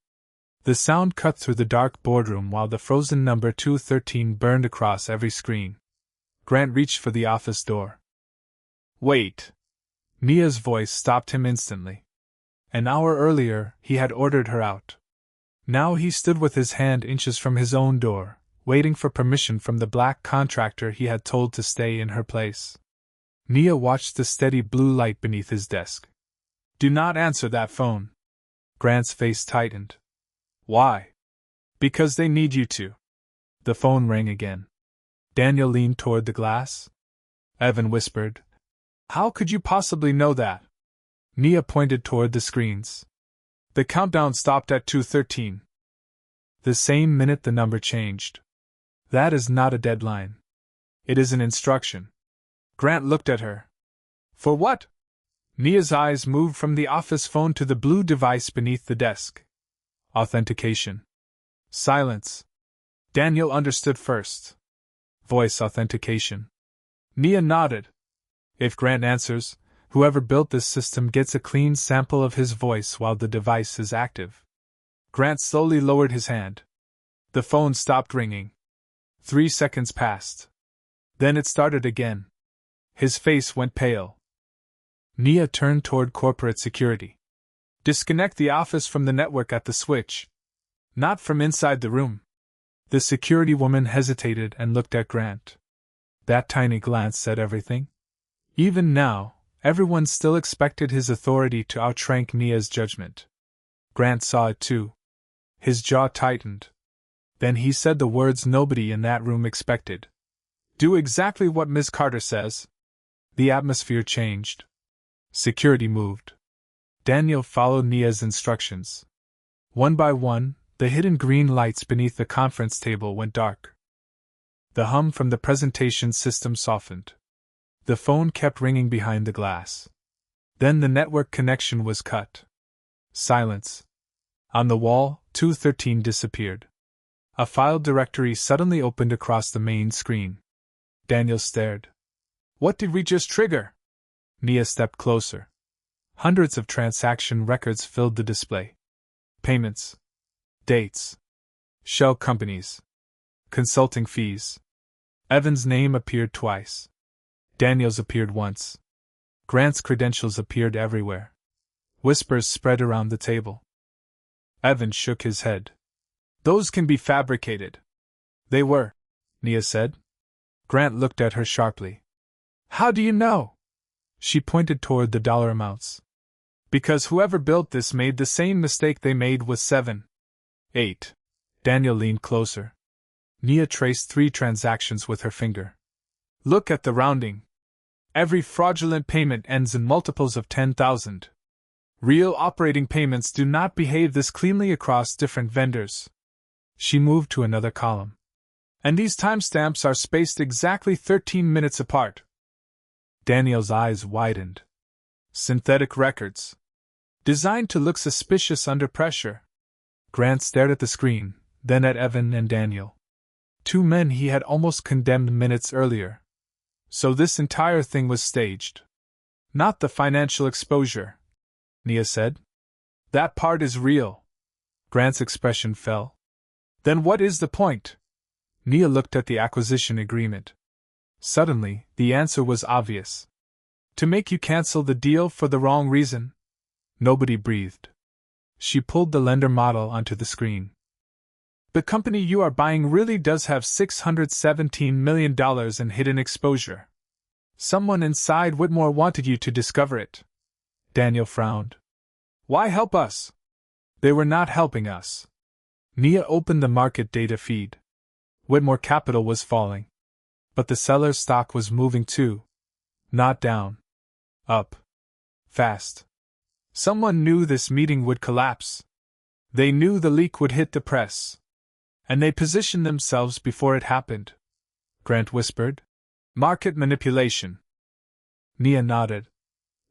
The sound cut through the dark boardroom while the frozen number 213 burned across every screen. Grant reached for the office door. Wait! Nia's voice stopped him instantly. An hour earlier, he had ordered her out. Now he stood with his hand inches from his own door, waiting for permission from the black contractor he had told to stay in her place. Nia watched the steady blue light beneath his desk. Do not answer that phone. Grant's face tightened. Why? Because they need you to. The phone rang again. Daniel leaned toward the glass. Evan whispered. How could you possibly know that? Nia pointed toward the screens. The countdown stopped at 2:13. The same minute the number changed. That is not a deadline. It is an instruction. Grant looked at her. For what? Nia's eyes moved from the office phone to the blue device beneath the desk. Authentication. Silence. Daniel understood first. Voice authentication. Nia nodded. If Grant answers, whoever built this system gets a clean sample of his voice while the device is active. Grant slowly lowered his hand. The phone stopped ringing. 3 seconds passed. Then it started again. His face went pale. Nia turned toward corporate security. Disconnect the office from the network at the switch. Not from inside the room. The security woman hesitated and looked at Grant. That tiny glance said everything. Even now, everyone still expected his authority to outrank Nia's judgment. Grant saw it too. His jaw tightened. Then he said the words nobody in that room expected. Do exactly what Ms. Carter says. The atmosphere changed. Security moved. Daniel followed Nia's instructions. One by one, the hidden green lights beneath the conference table went dark. The hum from the presentation system softened. The phone kept ringing behind the glass. Then the network connection was cut. Silence. On the wall, 213 disappeared. A file directory suddenly opened across the main screen. Daniel stared. What did we just trigger? Nia stepped closer. Hundreds of transaction records filled the display. Payments. Dates. Shell companies. Consulting fees. Evan's name appeared twice. Daniel's appeared once. Grant's credentials appeared everywhere. Whispers spread around the table. Evan shook his head. Those can be fabricated. They were, Nia said. Grant looked at her sharply. How do you know? She pointed toward the dollar amounts. Because whoever built this made the same mistake they made with 7. 8. Daniel leaned closer. Nia traced 3 transactions with her finger. Look at the rounding. Every fraudulent payment ends in multiples of 10,000. Real operating payments do not behave this cleanly across different vendors. She moved to another column. And these timestamps are spaced exactly 13 minutes apart. Daniel's eyes widened. Synthetic records. Designed to look suspicious under pressure. Grant stared at the screen, then at Evan and Daniel. 2 men he had almost condemned minutes earlier. So this entire thing was staged. Not the financial exposure, Nia said. That part is real. Grant's expression fell. Then what is the point? Nia looked at the acquisition agreement. Suddenly, the answer was obvious. To make you cancel the deal for the wrong reason. Nobody breathed. She pulled the lender model onto the screen. The company you are buying really does have $617 million in hidden exposure. Someone inside Whitmore wanted you to discover it. Daniel frowned. Why help us? They were not helping us. Nia opened the market data feed. Whitmore Capital was falling. But the seller's stock was moving too. Not down. Up. Fast. Someone knew this meeting would collapse. They knew the leak would hit the press. And they positioned themselves before it happened. Grant whispered. Market manipulation. Nia nodded.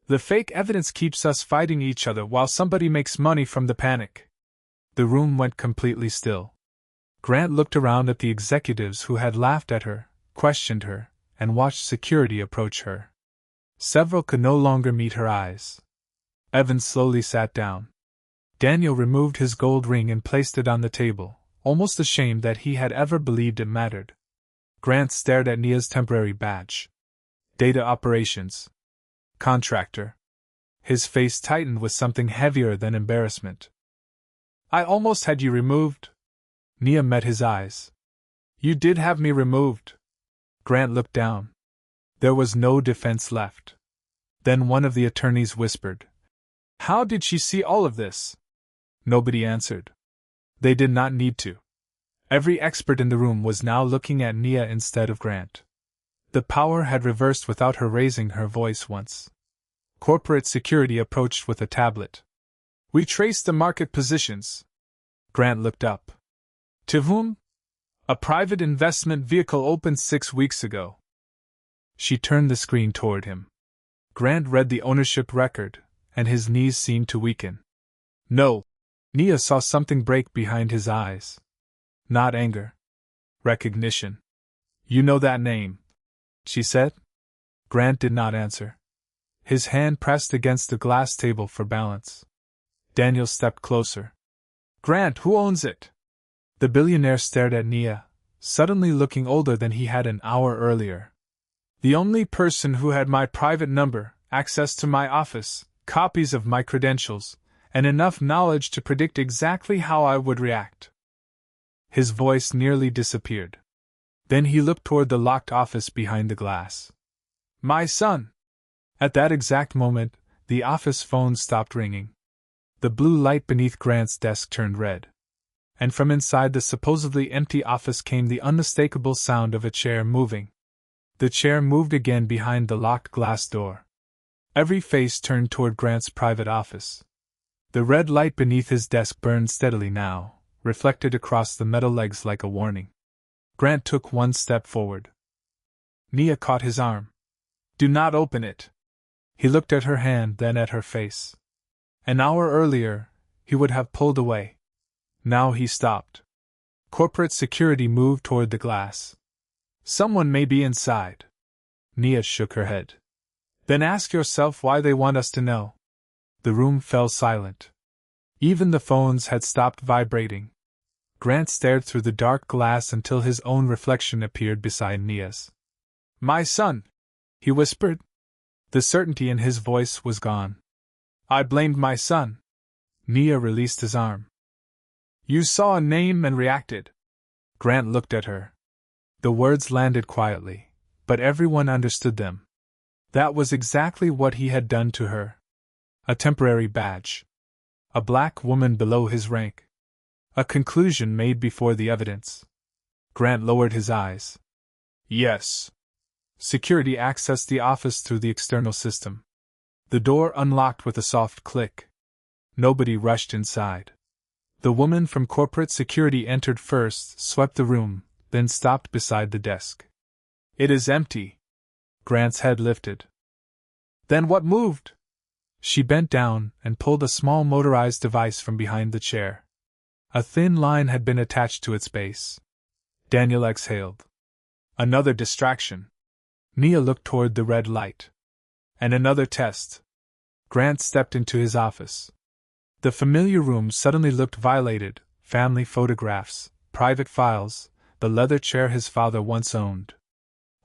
The fake evidence keeps us fighting each other while somebody makes money from the panic. The room went completely still. Grant looked around at the executives who had laughed at her, questioned her, and watched security approach her. Several could no longer meet her eyes. Evan slowly sat down. Daniel removed his gold ring and placed it on the table, almost ashamed that he had ever believed it mattered. Grant stared at Nia's temporary badge. Data operations. Contractor. His face tightened with something heavier than embarrassment. I almost had you removed. Nia met his eyes. You did have me removed. Grant looked down. There was no defense left. Then one of the attorneys whispered, How did she see all of this? Nobody answered. They did not need to. Every expert in the room was now looking at Nia instead of Grant. The power had reversed without her raising her voice once. Corporate security approached with a tablet. We traced the market positions. Grant looked up. To whom? A private investment vehicle opened 6 weeks ago. She turned the screen toward him. Grant read the ownership record, and his knees seemed to weaken. No. Nia saw something break behind his eyes. Not anger. Recognition. You know that name, she said. Grant did not answer. His hand pressed against the glass table for balance. Daniel stepped closer. Grant, who owns it? The billionaire stared at Nia, suddenly looking older than he had an hour earlier. The only person who had my private number, access to my office, copies of my credentials, and enough knowledge to predict exactly how I would react. His voice nearly disappeared. Then he looked toward the locked office behind the glass. My son! At that exact moment, the office phone stopped ringing. The blue light beneath Grant's desk turned red. And from inside the supposedly empty office came the unmistakable sound of a chair moving. The chair moved again behind the locked glass door. Every face turned toward Grant's private office. The red light beneath his desk burned steadily now, reflected across the metal legs like a warning. Grant took one step forward. Nia caught his arm. Do not open it. He looked at her hand, then at her face. An hour earlier, he would have pulled away. Now he stopped. Corporate security moved toward the glass. Someone may be inside. Nia shook her head. Then ask yourself why they want us to know. The room fell silent. Even the phones had stopped vibrating. Grant stared through the dark glass until his own reflection appeared beside Nia's. My son, he whispered. The certainty in his voice was gone. I blamed my son. Nia released his arm. You saw a name and reacted. Grant looked at her. The words landed quietly, but everyone understood them. That was exactly what he had done to her. A temporary badge. A black woman below his rank. A conclusion made before the evidence. Grant lowered his eyes. Yes. Security accessed the office through the external system. The door unlocked with a soft click. Nobody rushed inside. The woman from corporate security entered first, swept the room, then stopped beside the desk. It is empty. Grant's head lifted. Then what moved? She bent down and pulled a small motorized device from behind the chair. A thin line had been attached to its base. Daniel exhaled. Another distraction. Nia looked toward the red light. And another test. Grant stepped into his office. The familiar room suddenly looked violated, family photographs, private files, the leather chair his father once owned.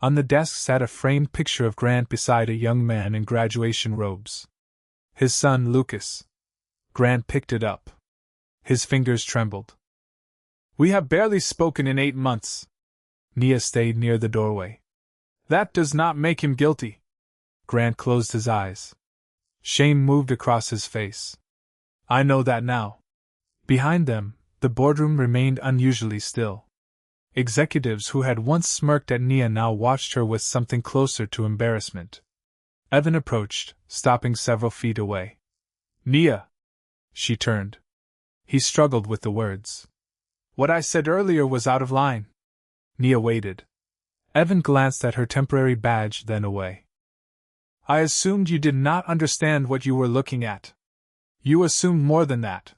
On the desk sat a framed picture of Grant beside a young man in graduation robes. His son, Lucas. Grant picked it up. His fingers trembled. We have barely spoken in 8 months. Nia stayed near the doorway. That does not make him guilty. Grant closed his eyes. Shame moved across his face. I know that now. Behind them, the boardroom remained unusually still. Executives who had once smirked at Nia now watched her with something closer to embarrassment. Evan approached, stopping several feet away. Nia! She turned. He struggled with the words. What I said earlier was out of line. Nia waited. Evan glanced at her temporary badge, then away. I assumed you did not understand what you were looking at. You assumed more than that.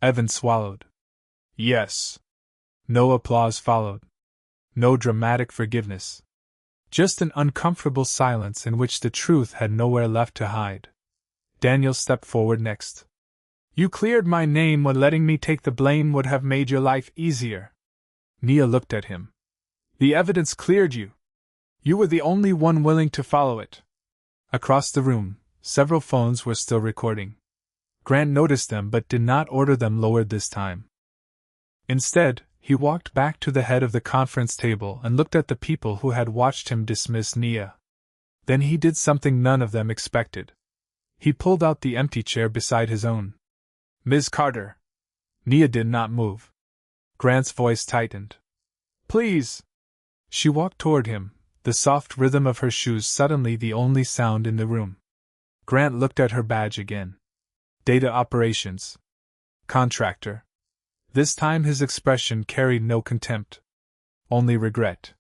Evan swallowed. Yes. No applause followed. No dramatic forgiveness. Just an uncomfortable silence in which the truth had nowhere left to hide. Daniel stepped forward next. You cleared my name when letting me take the blame would have made your life easier. Nia looked at him. The evidence cleared you. You were the only one willing to follow it. Across the room, several phones were still recording. Grant noticed them but did not order them lowered this time. Instead, he walked back to the head of the conference table and looked at the people who had watched him dismiss Nia. Then he did something none of them expected. He pulled out the empty chair beside his own. Ms. Carter. Nia did not move. Grant's voice tightened. Please. She walked toward him, the soft rhythm of her shoes suddenly the only sound in the room. Grant looked at her badge again. Data operations. Contractor. This time his expression carried no contempt. Only regret.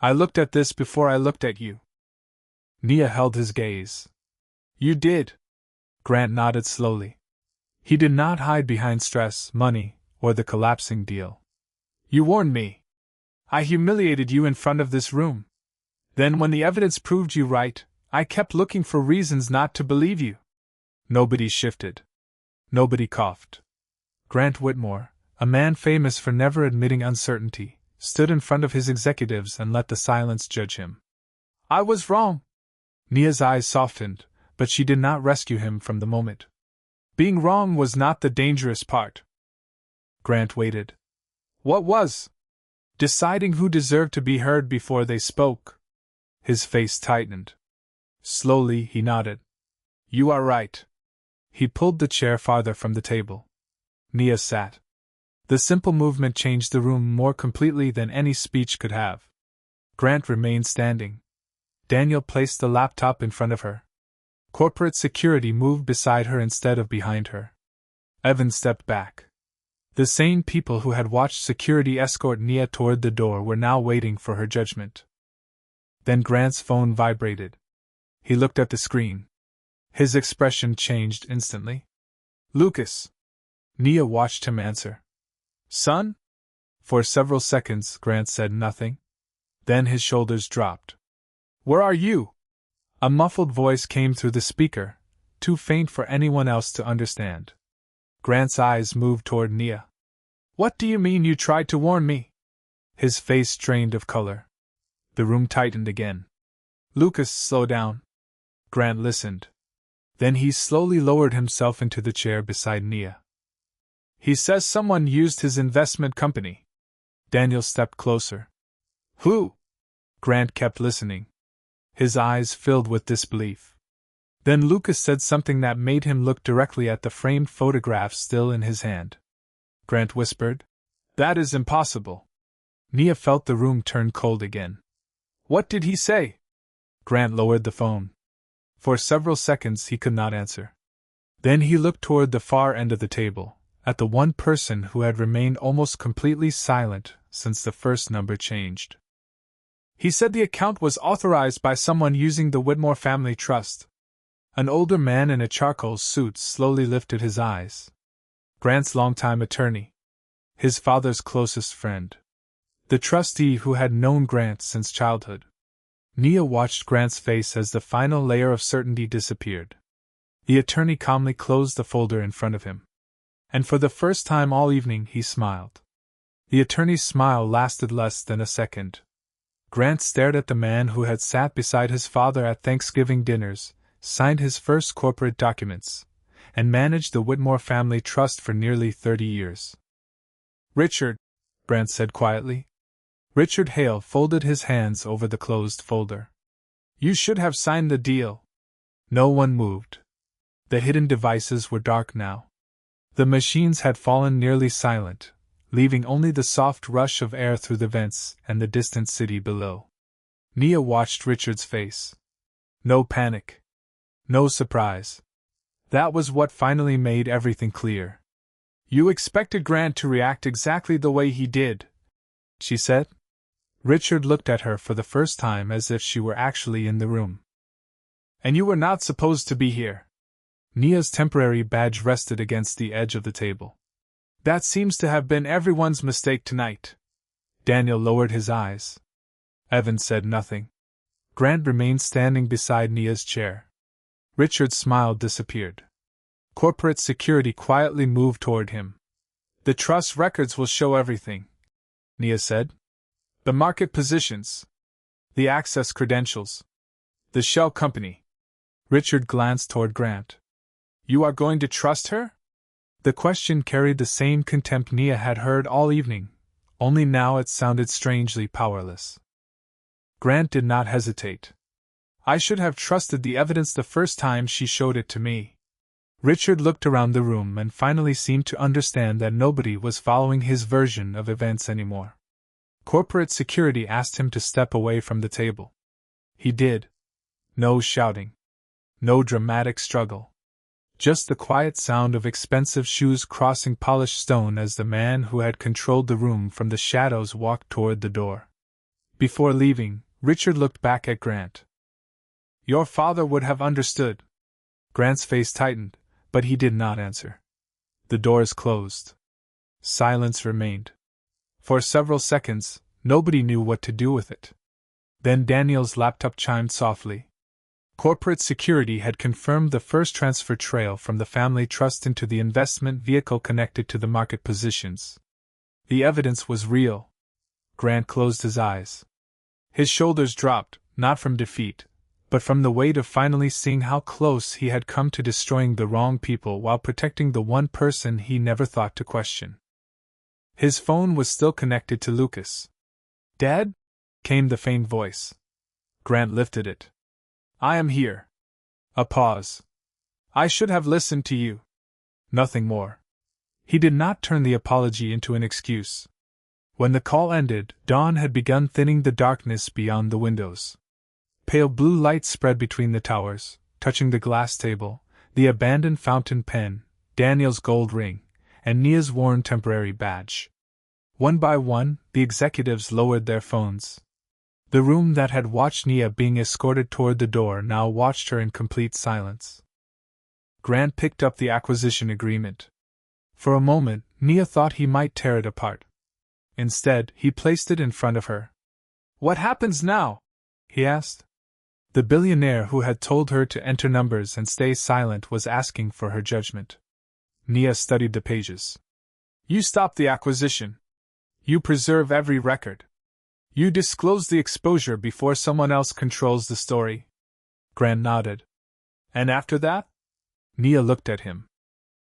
I looked at this before I looked at you. Nia held his gaze. You did. Grant nodded slowly. He did not hide behind stress, money, or the collapsing deal. You warned me. I humiliated you in front of this room. Then when the evidence proved you right, I kept looking for reasons not to believe you. Nobody shifted. Nobody coughed. Grant Whitmore, a man famous for never admitting uncertainty, stood in front of his executives and let the silence judge him. I was wrong. Nia's eyes softened, but she did not rescue him from the moment. Being wrong was not the dangerous part. Grant waited. What was? Deciding who deserved to be heard before they spoke. His face tightened. Slowly he nodded. You are right. He pulled the chair farther from the table. Nia sat. The simple movement changed the room more completely than any speech could have. Grant remained standing. Daniel placed the laptop in front of her. Corporate security moved beside her instead of behind her. Evan stepped back. The same people who had watched security escort Nia toward the door were now waiting for her judgment. Then Grant's phone vibrated. He looked at the screen. His expression changed instantly. Lucas. Nia watched him answer. Son? For several seconds, Grant said nothing. Then his shoulders dropped. Where are you? A muffled voice came through the speaker, too faint for anyone else to understand. Grant's eyes moved toward Nia. What do you mean you tried to warn me? His face drained of color. The room tightened again. Lucas, slow down. Grant listened. Then he slowly lowered himself into the chair beside Nia. He says someone used his investment company. Daniel stepped closer. Who? Grant kept listening. His eyes filled with disbelief. Then Lucas said something that made him look directly at the framed photograph still in his hand. Grant whispered, That is impossible. Nia felt the room turn cold again. What did he say? Grant lowered the phone. For several seconds he could not answer. Then he looked toward the far end of the table, at the one person who had remained almost completely silent since the first number changed. He said the account was authorized by someone using the Whitmore Family Trust. An older man in a charcoal suit slowly lifted his eyes. Grant's longtime attorney. His father's closest friend. The trustee who had known Grant since childhood. Nia watched Grant's face as the final layer of certainty disappeared. The attorney calmly closed the folder in front of him. And for the first time all evening he smiled. The attorney's smile lasted less than a second. Grant stared at the man who had sat beside his father at Thanksgiving dinners, signed his first corporate documents, and managed the Whitmore Family Trust for nearly 30 years. Richard, Grant said quietly. Richard Hale folded his hands over the closed folder. You should have signed the deal. No one moved. The hidden devices were dark now. The machines had fallen nearly silent, leaving only the soft rush of air through the vents and the distant city below. Nia watched Richard's face. No panic. No surprise. That was what finally made everything clear. You expected Grant to react exactly the way he did, she said. Richard looked at her for the first time as if she were actually in the room. And you were not supposed to be here. Nia's temporary badge rested against the edge of the table. That seems to have been everyone's mistake tonight. Daniel lowered his eyes. Evan said nothing. Grant remained standing beside Nia's chair. Richard's smile disappeared. Corporate security quietly moved toward him. The trust records will show everything, Nia said. The market positions. The access credentials. The shell company. Richard glanced toward Grant. You are going to trust her? The question carried the same contempt Nia had heard all evening, only now it sounded strangely powerless. Grant did not hesitate. I should have trusted the evidence the first time she showed it to me. Richard looked around the room and finally seemed to understand that nobody was following his version of events anymore. Corporate security asked him to step away from the table. He did. No shouting. No dramatic struggle. Just the quiet sound of expensive shoes crossing polished stone as the man who had controlled the room from the shadows walked toward the door. Before leaving, Richard looked back at Grant. Your father would have understood. Grant's face tightened, but he did not answer. The doors closed. Silence remained. For several seconds, nobody knew what to do with it. Then Daniel's laptop chimed softly. Corporate security had confirmed the first transfer trail from the family trust into the investment vehicle connected to the market positions. The evidence was real. Grant closed his eyes. His shoulders dropped, not from defeat, but from the weight of finally seeing how close he had come to destroying the wrong people while protecting the one person he never thought to question. His phone was still connected to Lucas. Dad? Came the faint voice. Grant lifted it. I am here. A pause. I should have listened to you. Nothing more. He did not turn the apology into an excuse. When the call ended, dawn had begun thinning the darkness beyond the windows. Pale blue light spread between the towers, touching the glass table, the abandoned fountain pen, Daniel's gold ring, and Nia's worn temporary badge. One by one, the executives lowered their phones. The room that had watched Nia being escorted toward the door now watched her in complete silence. Grant picked up the acquisition agreement. For a moment, Nia thought he might tear it apart. Instead, he placed it in front of her. What happens now? He asked. The billionaire who had told her to enter numbers and stay silent was asking for her judgment. Nia studied the pages. You stop the acquisition. You preserve every record. You disclose the exposure before someone else controls the story. Grant nodded. And after that? Nia looked at him.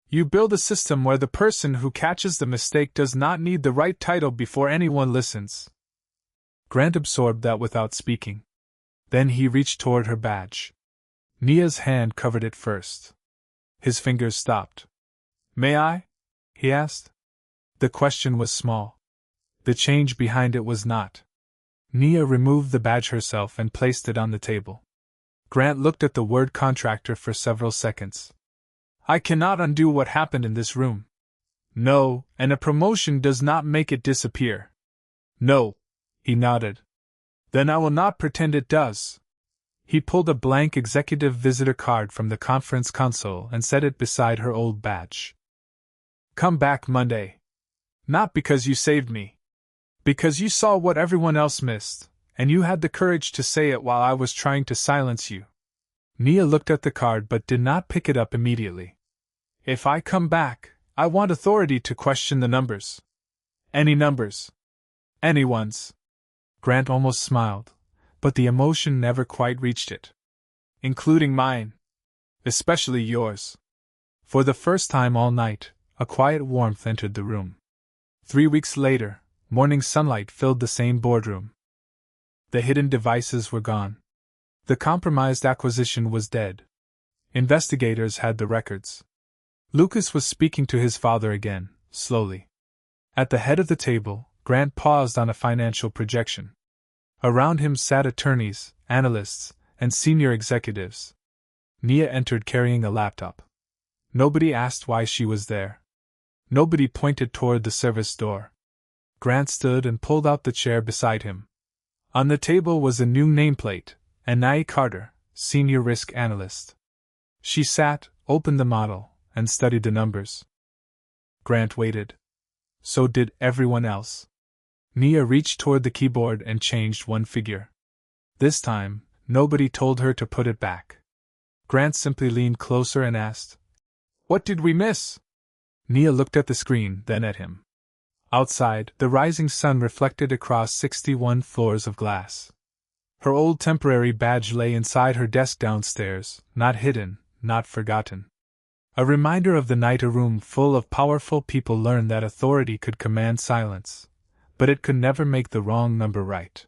You build a system where the person who catches the mistake does not need the right title before anyone listens. Grant absorbed that without speaking. Then he reached toward her badge. Nia's hand covered it first. His fingers stopped. May I? He asked. The question was small. The change behind it was not. Nia removed the badge herself and placed it on the table. Grant looked at the word contractor for several seconds. I cannot undo what happened in this room. No, and a promotion does not make it disappear. No, he nodded. Then I will not pretend it does. He pulled a blank executive visitor card from the conference console and set it beside her old badge. Come back Monday. Not because you saved me. Because you saw what everyone else missed, and you had the courage to say it while I was trying to silence you. Nia looked at the card but did not pick it up immediately. If I come back, I want authority to question the numbers. Any numbers. Anyone's. Grant almost smiled, but the emotion never quite reached it. Including mine. Especially yours. For the first time all night, a quiet warmth entered the room. 3 weeks later, morning sunlight filled the same boardroom. The hidden devices were gone. The compromised acquisition was dead. Investigators had the records. Lucas was speaking to his father again, slowly. At the head of the table, Grant paused on a financial projection. Around him sat attorneys, analysts, and senior executives. Nia entered carrying a laptop. Nobody asked why she was there. Nobody pointed toward the service door. Grant stood and pulled out the chair beside him. On the table was a new nameplate, and Nia Carter, senior risk analyst. She sat, opened the model, and studied the numbers. Grant waited. So did everyone else. Nia reached toward the keyboard and changed one figure. This time, nobody told her to put it back. Grant simply leaned closer and asked, "What did we miss?" Nia looked at the screen, then at him. Outside, the rising sun reflected across 61 floors of glass. Her old temporary badge lay inside her desk downstairs, not hidden, not forgotten. A reminder of the night a room full of powerful people learned that authority could command silence, but it could never make the wrong number right.